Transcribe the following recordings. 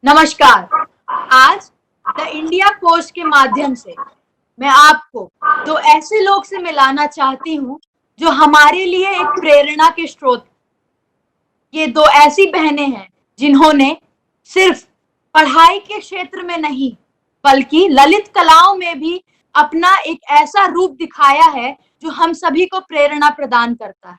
नमस्कार। आज the India course के माध्यम से मैं आपको दो ऐसे लोग से मिलाना चाहती हूँ जो हमारे लिए एक प्रेरणा के स्रोत। ये दो ऐसी बहनें हैं जिन्होंने सिर्फ पढ़ाई के क्षेत्र में नहीं बल्कि ललित कलाओं में भी अपना एक ऐसा रूप दिखाया है जो हम सभी को प्रेरणा प्रदान करता है।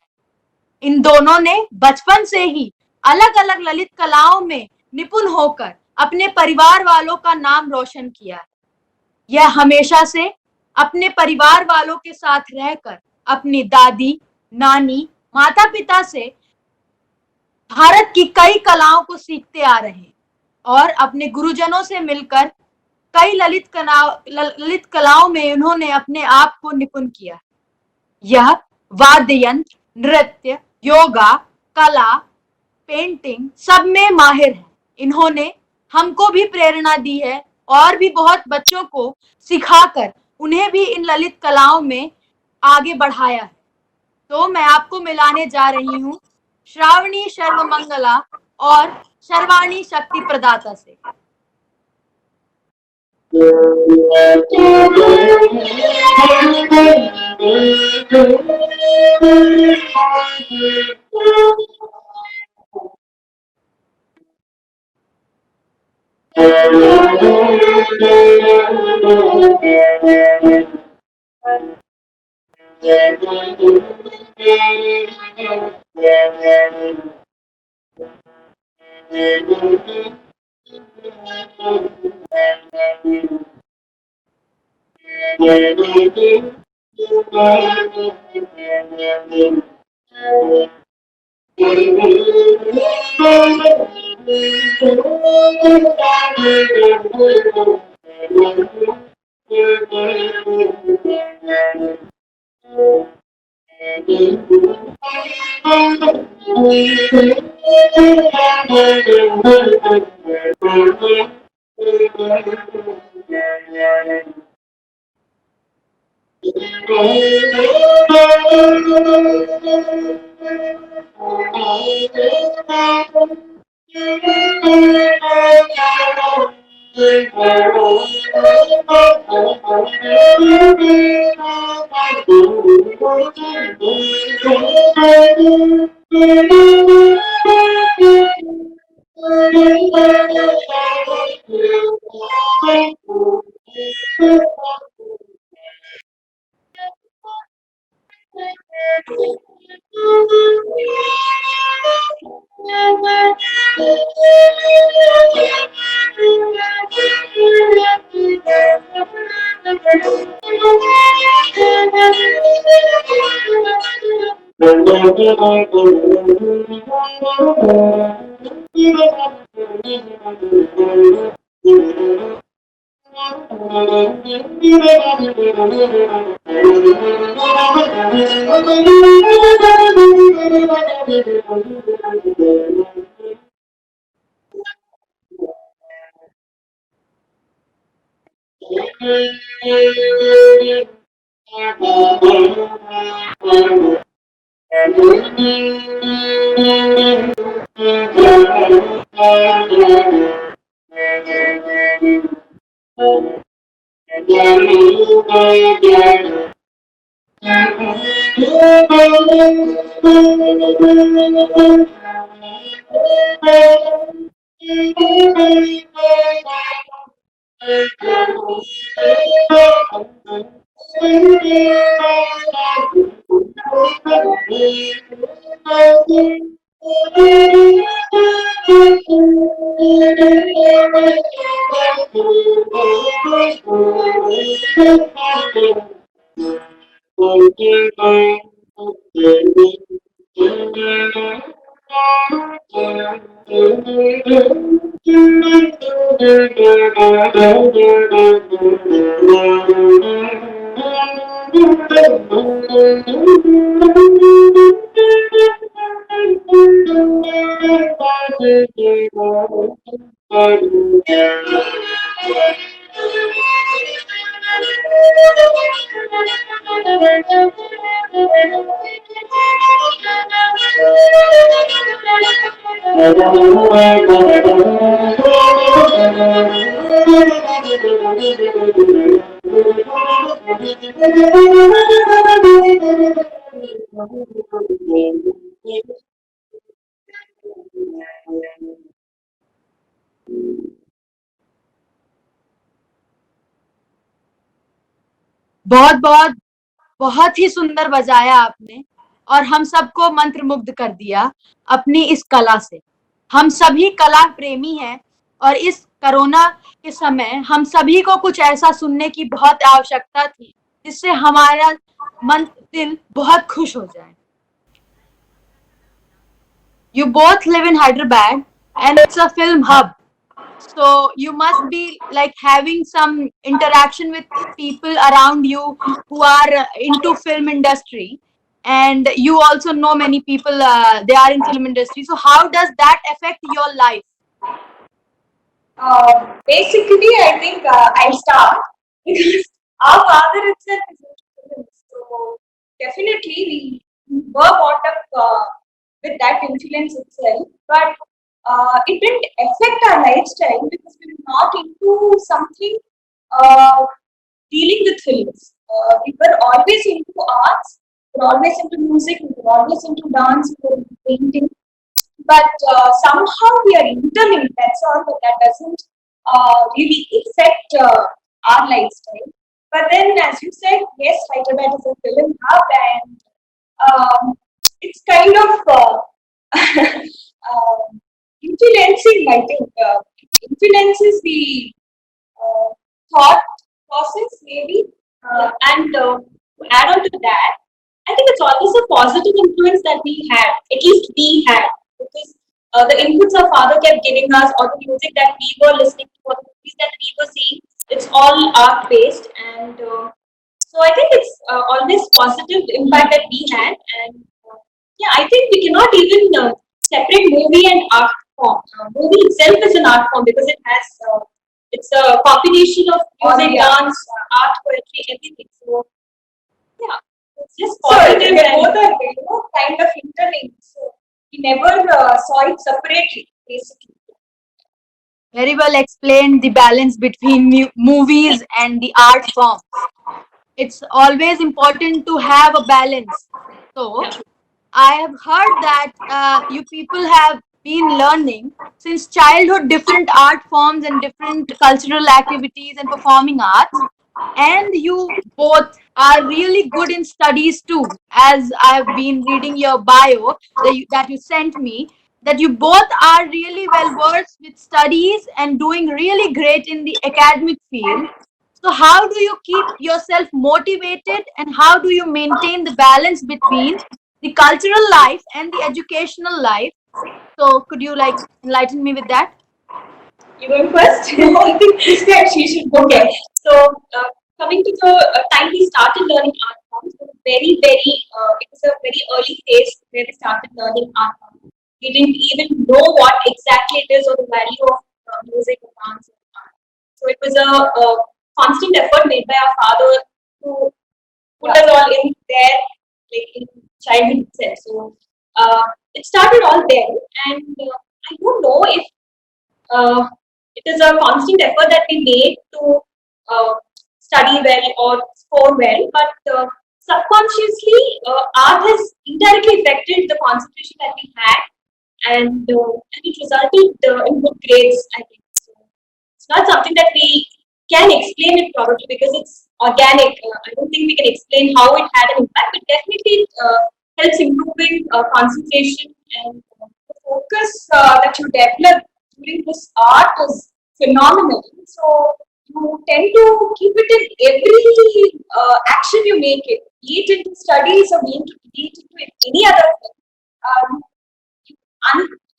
इन दोनों ने बचपन से ही अलग अलग ललित कलाओं में निपुण होकर अपने परिवार वालों का नाम रोशन किया है। यह हमेशा से अपने परिवार वालों के साथ रहकर अपनी दादी, नानी, माता पिता से भारत की कई कलाओं को सीखते आ रहे हैं और अपने गुरुजनों से मिलकर कई ललित कलाओं में उन्होंने अपने आप को निपुण किया। यह वाद्य यंत्र, नृत्य, योगा, कला, पेंटिंग सब में माहिर है। इन्होंने हमको भी प्रेरणा दी है और भी बहुत बच्चों को सिखाकर उन्हें भी इन ललित कलाओं में आगे बढ़ाया है। तो मैं आपको मिलाने जा रही हूँ श्रावणी सर्वमंगला और सर्वाणी शक्ति प्रदाता से। बहुत बहुत बहुत ही सुंदर बजाया आपने और हम सबको मंत्रमुग्ध कर दिया अपनी इस कला से। हम सभी कला प्रेमी हैं और इस कोरोना के समय हम सभी को कुछ ऐसा सुनने की बहुत आवश्यकता थी जिससे हमारा मन दिल बहुत खुश हो जाए। You both live in Hyderabad and it's a film hub. So you must be like having some interaction with people around you who are into film industry, and you also know many people they are in film industry. So how does that affect your life? Basically, I think I'll start because our father itself is into film. So definitely we were brought up with that influence itself, but it didn't affect our lifestyle because we were not into something uh, dealing with films. We were always into arts, we were always into music, we were always into dance, we were into painting, but somehow we are interlinked. That's all, but that doesn't really affect our lifestyle. But then, as you said, yes, Hyderabad is a film hub, and it's kind of influencing. I think it influences the uh, thought process, maybe. And to add on to that, I think it's always a positive influence that we had, at least we had, because the inputs our father kept giving us, or the music that we were listening to, or the movies that we were seeing, it's all art based, and so I think it's always positive impact that we had, and yeah, I think we cannot even separate movie and art form. Movie itself is an art form because it has it's a combination of music, dance, art, poetry, everything. So yeah, it's just positive so, and both are kind of interlinked. So we never saw it separately, basically. Very well explained the balance between movies and the art forms. It's always important to have a balance. So I have heard that you people have been learning since childhood different art forms and different cultural activities and performing arts, and you both are really good in studies too. As I've been reading your bio that you sent me, that you both are really well versed with studies and doing really great in the academic field. So how do you keep yourself motivated and how do you maintain the balance between the cultural life and the educational life? So could you like enlighten me with that? You going first? I think she should go. Okay. So coming to the time we started learning art forms, it was it was a very early phase where we started learning art forms. We didn't even know what exactly it is or the value of music or dance or art. So it was a constant effort made by our father to put us all in there, like in childhood itself. So it started all there, and I don't know if uh, it is a constant effort that we made to uh, study well or score well, but subconsciously, art has indirectly affected the concentration that we had, and it resulted in good grades, I think. So it's not something that we can explain it probably because it's organic. I don't think we can explain how it had an impact, but definitely it helps improving concentration and the focus that you develop during this art is phenomenal. So you tend to keep it in every action you make it, be it into studies or be it into any other thing.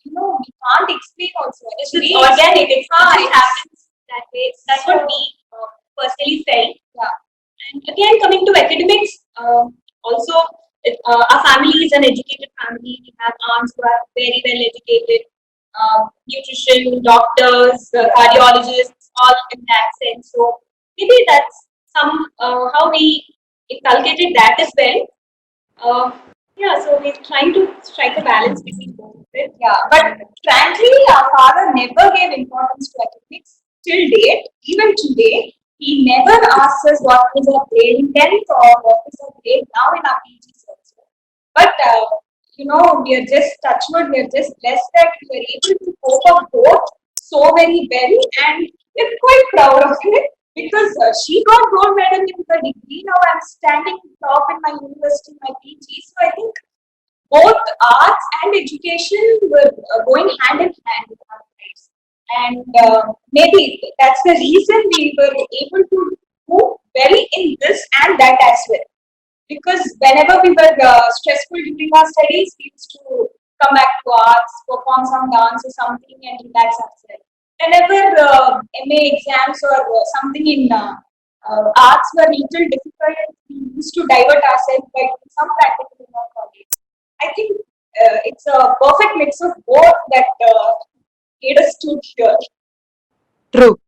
You, we can't explain also. It's organic. It happens that way. That's what we personally felt. Yeah. And again, coming to academics, also our family is an educated family. We have aunts who are very well educated, nutrition, doctors, cardiologists, all in that sense. So maybe that's some how we inculcated that as well. Uh, yeah, so we're trying to strike a balance between both. it. Yeah, but frankly, our father never gave importance to academics till date. Even today, he never asks us what is our grade in 10th or what is our grade now in our PGs also. But we are just touchwood, we are just blessed that we are able to cope up both so very well, and we're quite proud of it because she got gold medal in the degree. Now I'm standing top in my university, my PG. So I think both arts and education were going hand in hand with our lives. And maybe that's the reason we were able to do well in this and that as well. Because whenever we were stressful during our studies, we used to come back to arts, perform some dance or something, and relax ourselves. Whenever MA exams or something in arts were little difficult, we used to divert ourselves by doing some practical in our college. I think it's a perfect mix of both that made us stood here. True.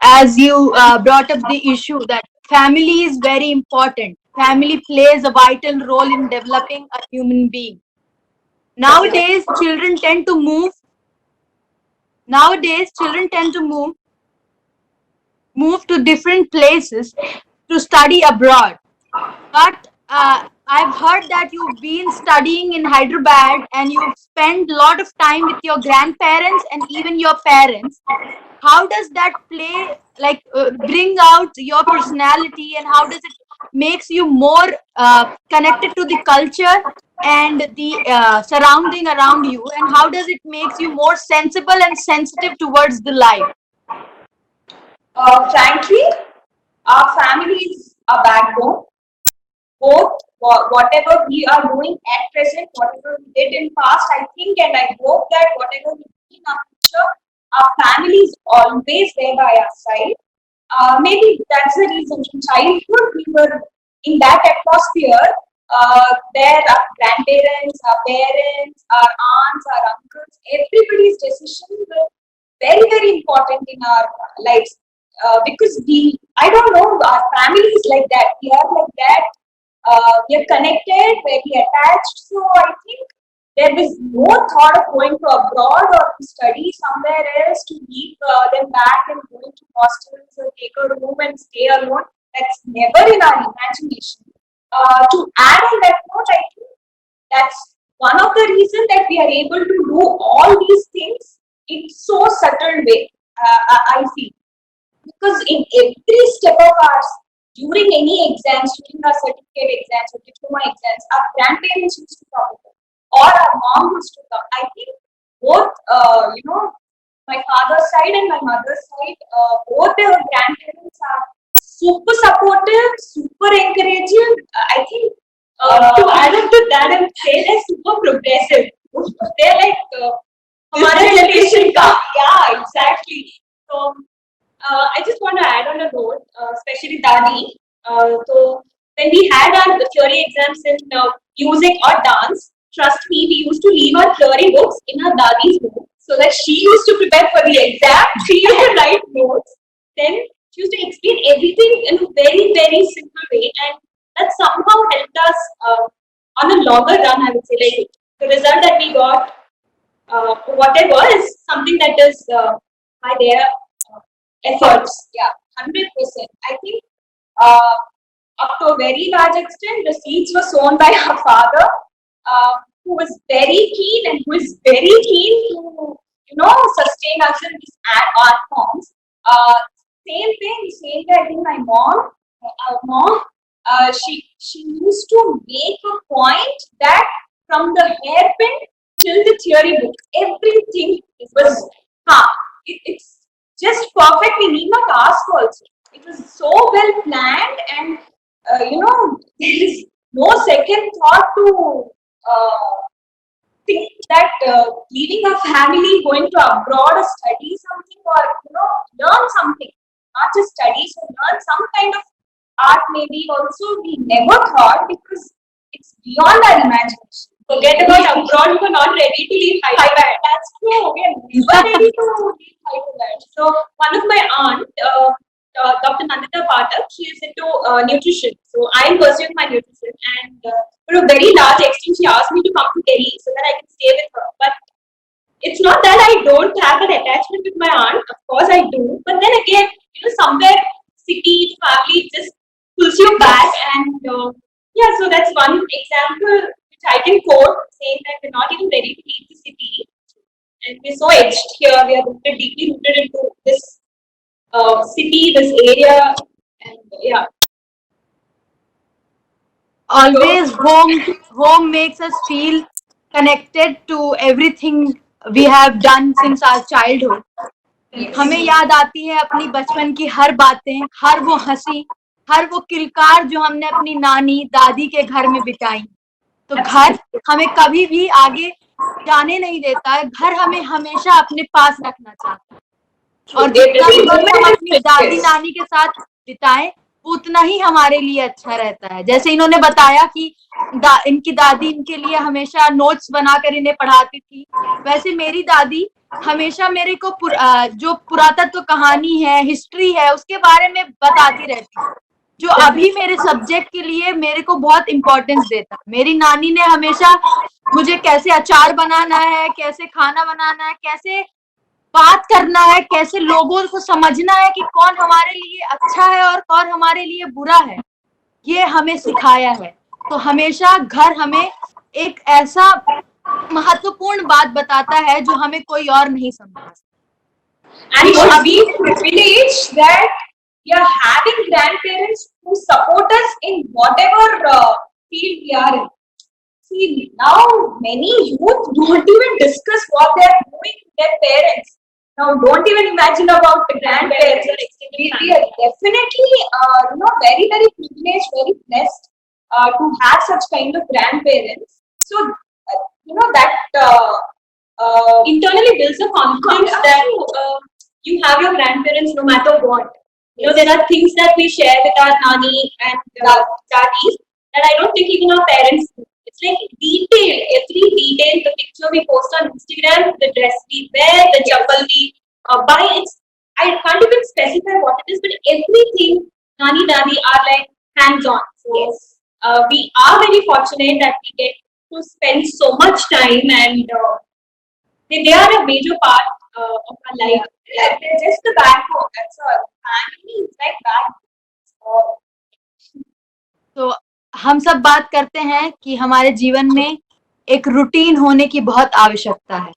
As you brought up the issue that family is very important. Family plays a vital role in developing a human being. Nowadays, children tend to move. Nowadays, children tend to move to different places to study abroad. But I've heard that you've been studying in Hyderabad and you've spent a lot of time with your grandparents and even your parents. How does that play, like, bring out your personality, and how does it makes you more connected to the culture and the surrounding around you, and how does it makes you more sensible and sensitive towards the life? Frankly, our family is a backbone. Both whatever we are doing at present, whatever we did in past, I think, and I hope that whatever we do in our future, our family is always there by our side. Maybe that's the reason. In childhood, we were in that atmosphere. There, our grandparents, our parents, our aunts, our uncles, everybody's decisions were very, very important in our lives. Because I don't know, our family is like that. We are like that. We are connected, very attached. So I think there was no thought of going to abroad or to study somewhere else, to leave them back and going to hostels or take a room and stay alone. That's never in our imagination. To add on that note, I think that's one of the reasons that we are able to do all these things in so subtle way. I feel, because in every step of ours, during any exams, during our certificate exams or diploma exams, our grandparents used to come or our mom used to come. I think both, my father's side and my mother's side, both their grandparents are super supportive, super encouraging. I think to add on to that and say they're super progressive. They're like, हमारे generation का. Yeah, exactly. So I just want to add on a note, especially Dadi. So when we had our theory exams in music or dance, trust me, we used to leave our theory books in our Dadi's room so that she used to prepare for the exam. She used to write notes. Then she used to explain everything in a very, very simple way, and that somehow helped us on a longer run. I would say, like the result that we got, whatever, is something that is by their efforts. Yeah, 100%. I think up to a very large extent, the seeds were sown by our father, who was very keen and who is very keen to, sustain us in these art forms. Same way, I think my mom, our mom, she used to make a point that from the hairpin till the theory book, everything was, it's just perfect. We need not ask also. It was so well planned, and there is no second thought to think that leaving a family, going to abroad or study something, or learn something, not just study, so learn some kind of art maybe also. We never thought, because it's beyond our imagination. Forget about abroad, we were not ready to leave Hyderabad. That's true. We are never ready to leave Hyderabad. So one of my aunt, Dr. Nandita Pathak, she is into nutrition. So I am pursuing my nutrition, and for a very large extent, she asked me to come to Delhi so that I can stay with her. But it's not that I don't have an attachment with my aunt. Of course I do. But then again, somewhere city, family just pulls you back. And yeah, so that's one example which I can quote, saying that we're not even ready to leave the city. And we're so edged here. We are deeply rooted into this city, this area. And yeah. Always home makes us feel connected to everything we have done since our childhood. हमें याद आती है अपनी बचपन की हर बातें, हर वो हंसी, हर वो किलकार जो हमने अपनी नानी दादी के घर में बिताई. तो घर हमें कभी भी आगे जाने नहीं देता है. घर हमें हमेशा अपने पास रखना चाहता है. और जितना भी वक्त हम अपनी दादी नानी के साथ बिताएं, उतना ही हमारे लिए अच्छा रहता है. जैसे इन्होंने बताया कि इनकी दादी इनके लिए हमेशा नोट्स बनाकर इन्हें पढ़ाती थी, वैसे मेरी दादी हमेशा मेरे को जो पुरातत्व कहानी है, हिस्ट्री है, उसके बारे में बताती रहती है, जो अभी मेरे सब्जेक्ट के लिए मेरे को बहुत इम्पोर्टेंस देता है. मेरी नानी ने हमेशा मुझे कैसे अचार बनाना है, कैसे खाना बनाना है, कैसे बात करना है, कैसे लोगों को समझना है कि कौन हमारे लिए अच्छा है और कौन हमारे लिए बुरा है, ये हमें सिखाया है. तो हमेशा घर हमें एक ऐसा महत्वपूर्ण बात बताता है जो हमें कोई और नहीं समझा. And it's been privileged that we are having grandparents who support us in whatever field we are in. See, now many youth don't even discuss what they are doing with their parents. Now, don't even imagine about the grandparents. We are definitely, very, very privileged, very blessed to have such kind of grandparents. So, that internally builds a confidence that you have your grandparents no matter what. There are things that we share with our nani and daddies that I don't think even our parents do. It's like detailed, every detail, the picture we post on Instagram, the dress we wear, the chappal we buy. I can't even specify what it is, but everything nani daddy are like hands-on. So yes, we are very fortunate that we get to spend so much time, and they are a major part of our life. They're just the backbone. That's all. Family is like backbone. तो हम सब बात करते हैं कि हमारे जीवन में एक रूटीन होने की बहुत आवश्यकता है,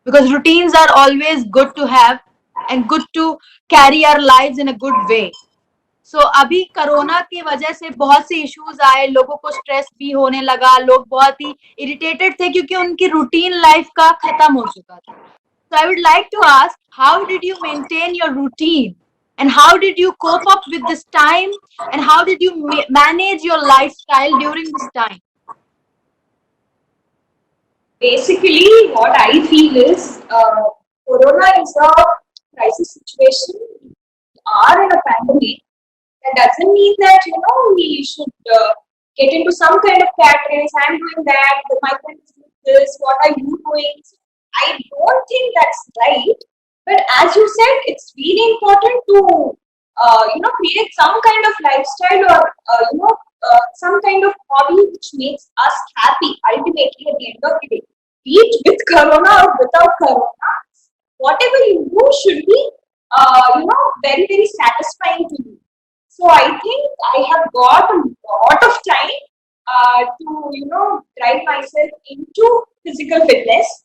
because routines are always good to have and good to carry our lives in a good way. So अभी कोरोना की वजह से बहुत से इश्यूज आए, लोगों को स्ट्रेस भी होने लगा, लोग बहुत ही इरिटेटेड थे क्योंकि उनकी रूटीन लाइफ का खत्म हो चुका था. So I would like to ask, how did you maintain your routine? And how did you cope up with this time? And how did you manage your lifestyle during this time? Basically, what I feel is Corona is a crisis situation. We are in a pandemic. That doesn't mean that we should get into some kind of cat race. I'm doing that. My friend is doing this. What are you doing? I don't think that's right. But as you said, it's really important to create some kind of lifestyle or some kind of hobby which makes us happy. Ultimately, at the end of the day, be it with Corona or without Corona, whatever you do should be very very satisfying to you. So I think I have got a lot of time to drive myself into physical fitness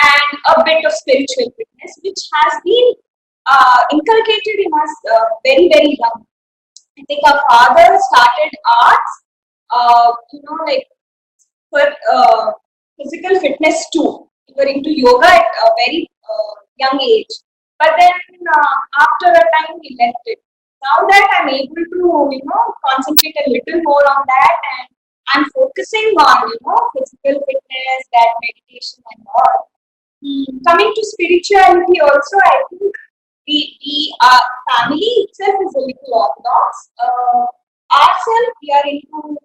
and a bit of spiritual fitness, which has been inculcated in us very, very young. I think our father started arts, like for physical fitness too. We were into yoga at a very young age. But then after a time, we left it. Now that I'm able to, concentrate a little more on that, and I'm focusing on, physical fitness, that meditation and all. Coming to spirituality also, I think our family itself is a little orthodox. Ourselves, we are into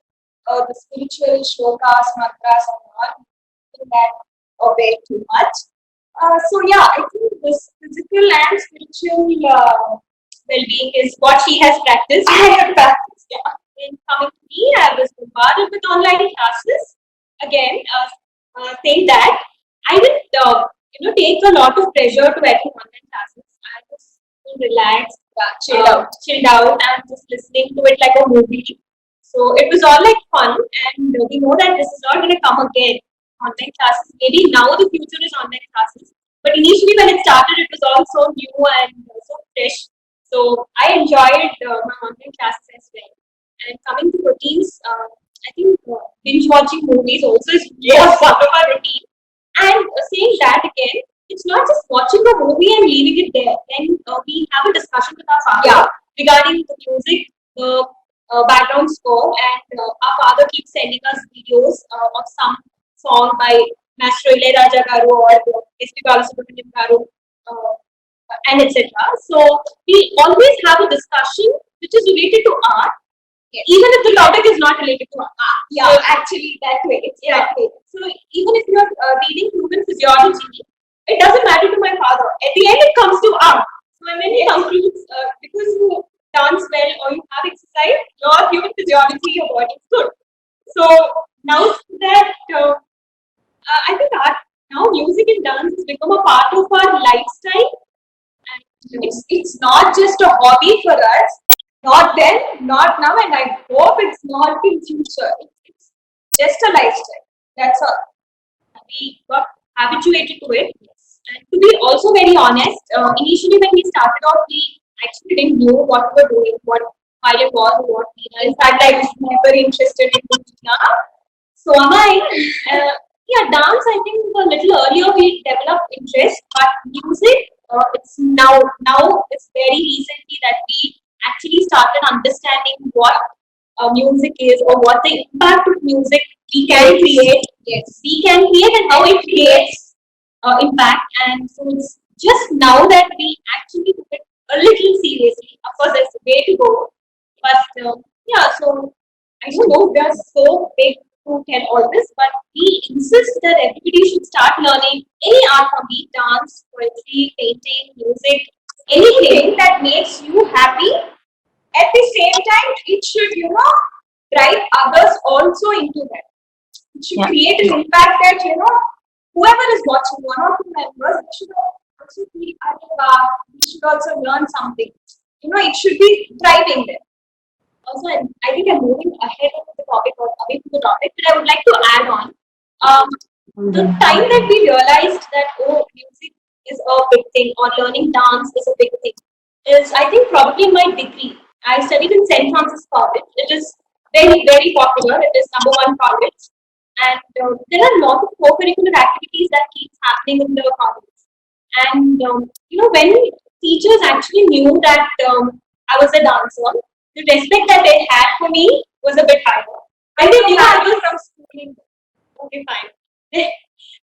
the spiritual shlokas, mantras, and all. In that way too much. So yeah, I think this physical and spiritual well-being is what she has practiced. I have practiced. Yeah. Then coming to me, I was bombarded with online classes. Again, saying that I didn't take a lot of pressure to attend online classes. I was so relaxed, chilled out, and just listening to it like a movie. So it was all like fun, and we know that this is not going to come again. Online classes, maybe now the future is online classes, but initially when it started, it was all so new and so fresh. So I enjoyed my online classes as well. And coming to routines, I think binge watching movies also is part of our routine. And saying that again, it's not just watching a movie and leaving it there. Then we have a discussion with our father regarding the music, the background score, and our father keeps sending us videos of some song by Master Ilaiyaraaja garu or S.P. Balasubramaniam garu, uh, and etc. So we always have a discussion which is related to art, even if the topic is not related to art. Yeah, so, actually, that way. It's that way. So even if you're reading human physiology, it doesn't matter to my father. At the end, it comes to art. So when he concludes, because you dance well or you have exercise, your human physiology, your body is good. So now that I think art, now music and dance has become a part of our lifestyle, and it's not just a hobby for us. Not then, not now, and I hope it's not in future. It's just a lifestyle. That's all. We got habituated to it. And to be also very honest, initially when we started off, we actually didn't know what we were doing, what pilot was, what Nina. In fact, I was never interested in Nina. So am I. Yeah, dance, I think a little earlier we developed interest, but music, it's now it's very recently that we actually started understanding what music is or what the impact of music we can create. Yes, we can create and how it creates impact. And so it's just now that we actually took it a little seriously. Of course, there's a way to go, but yeah. So I don't know, we are so big to tell all this, but we insist that everybody should start learning any art form, be it dance, poetry, painting, music, anything that makes you happy. At the same time, it should, drive others also into that. It should create an impact that, whoever is watching, one or two members, they should also feel, we should also learn something. It should be thriving there. Also, I think I'm moving ahead of the topic or away from the topic, but I would like to add on. The time that we realized that, oh, music is a big thing or learning dance is a big thing is, I think, probably my degree. I studied in St. Francis College. It is very, very popular. It is number one college. And there are a lot of co-curricular activities that keeps happening in the college. And, when teachers actually knew that I was a dancer, the respect that they had for me was a bit higher. And they knew I was from schooling. Okay, fine.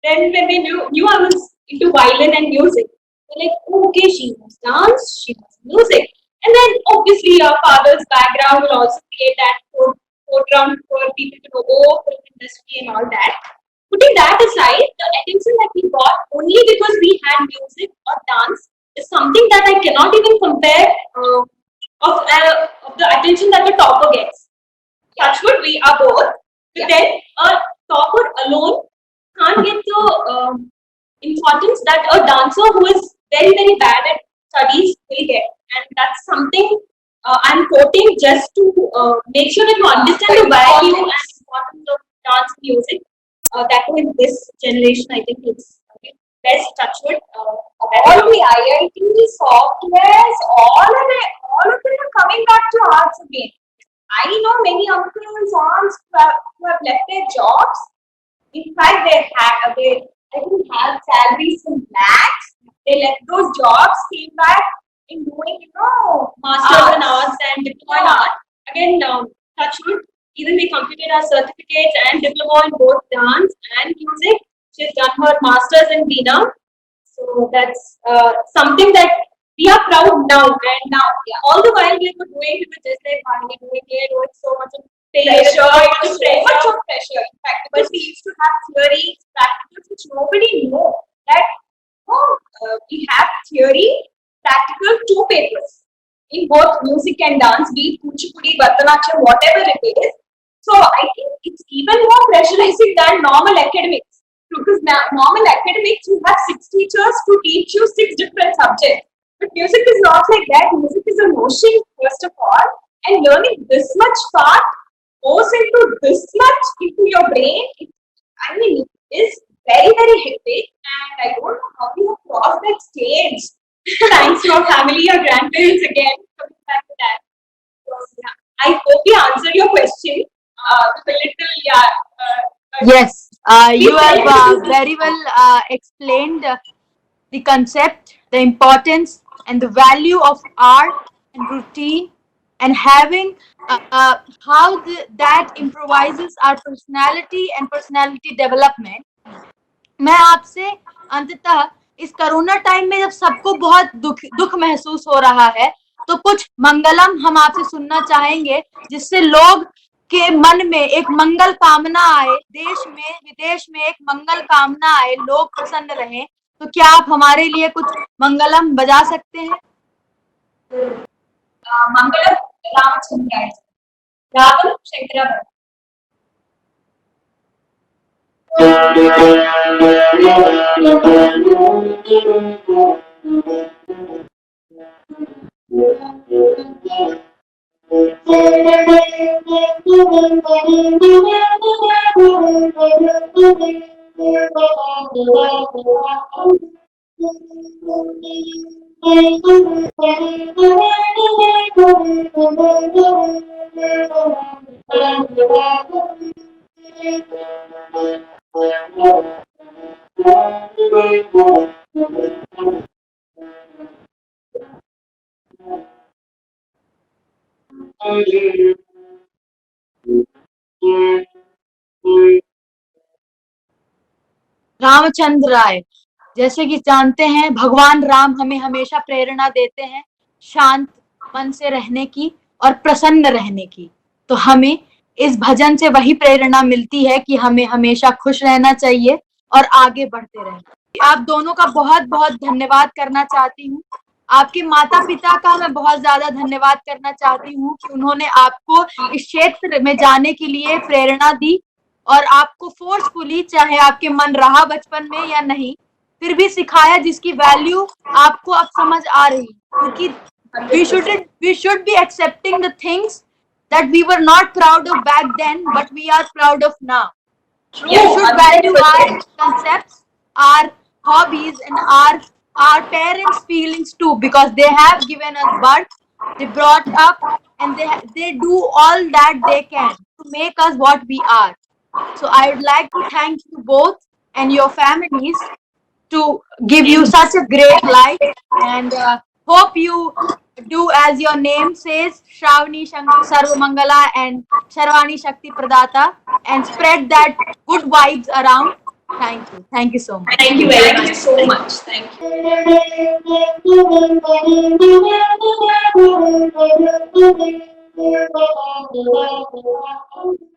Then when they knew I was into violin and music, they're like, oh, okay, she must dance, she must music. And then obviously our father's background will also create that foreground for people to know, oh, film industry and all that. Putting that aside, the attention that we got only because we had music or dance is something that I cannot even compare of the attention that the topper gets. Touch wood, we are both. But then a topper alone can't get the importance that a dancer who is very, very bad at studies will get. And that's something I'm quoting just to make sure that you understand the value and importance of dance music. That in this generation, I think it's best touch wood. All the IIT softwares, all of them are coming back to arts again. I know many uncles, aunts who have left their jobs. In fact, they I think have salaries in lakhs. They left those jobs, came back in doing, masters in arts and diploma in art. Again, touch wood. Even we completed our certificates and diploma in both dance and music. She's done her masters in Bina. So that's something that we are proud now. And now, all the while we were doing, we were just like, why are we doing it? Oh, it's so much of pressure. So much of pressure. In fact, because we used to have theories, practicals, which nobody knew that we have theory, practical, two papers in both music and dance, be it Kuchipudi, Bharatanatyam, whatever it is. So I think it's even more pressurizing than normal academics. Because now, normal academics, you have 6 teachers to teach you 6 different subjects. But music is not like that. Music is a motion, first of all, and learning this much part goes into this much into your brain. I mean, it is very, very hectic, and I don't know how you have crossed that stage. Thanks to our family, our grandparents again, coming back to that. So, yeah, I hope we answered your question with a little, yeah. Yes, you Please have tell me. very well explained the concept, the importance, and the value of art and routine, and having how that improvises our personality and personality development. मैं आपसे अंततः इस corona time में जब सबको बहुत दुख महसूस हो रहा है, तो कुछ मंगलम हम आपसे सुनना चाहेंगे, जिससे लोग के मन में एक मंगल कामना आए, देश में विदेश में एक मंगल कामना आए, लोग प्रसन्न रहें. तो क्या आप हमारे लिए कुछ मंगलम बजा सकते हैं? Mangalam Ramachandra. Ragam Shankara. Ramchandra राय, जैसे कि जानते हैं भगवान राम हमें हमेशा प्रेरणा देते हैं शांत मन से रहने की और प्रसन्न रहने की. तो हमें इस भजन से वही प्रेरणा मिलती है कि हमें हमेशा खुश रहना चाहिए और आगे बढ़ते रहना. आप दोनों का बहुत बहुत धन्यवाद करना चाहती हूँ. आपके माता पिता का मैं बहुत ज्यादा धन्यवाद करना चाहती हूँ कि उन्होंने आपको इस क्षेत्र में जाने के लिए प्रेरणा दी और आपको फोर्सफुली, चाहे आपके मन रहा बचपन में या नहीं, फिर भी सिखाया, जिसकी वैल्यू आपको अब समझ आ रही. क्योंकि we should be accepting the things that we were not proud of back then, but we are proud of now. We should value our concepts, our hobbies, and our parents' feelings too, because they have given us birth, they brought up, and they do all that they can to make us what we are. So I would like to thank you both and your families to give you such a great life, and hope you do as your name says, Shravani Sarva Mangala and Sharvani Shakti Pradata, and spread that good vibes around. Thank you so much. Thank you very much. So much. Thank you.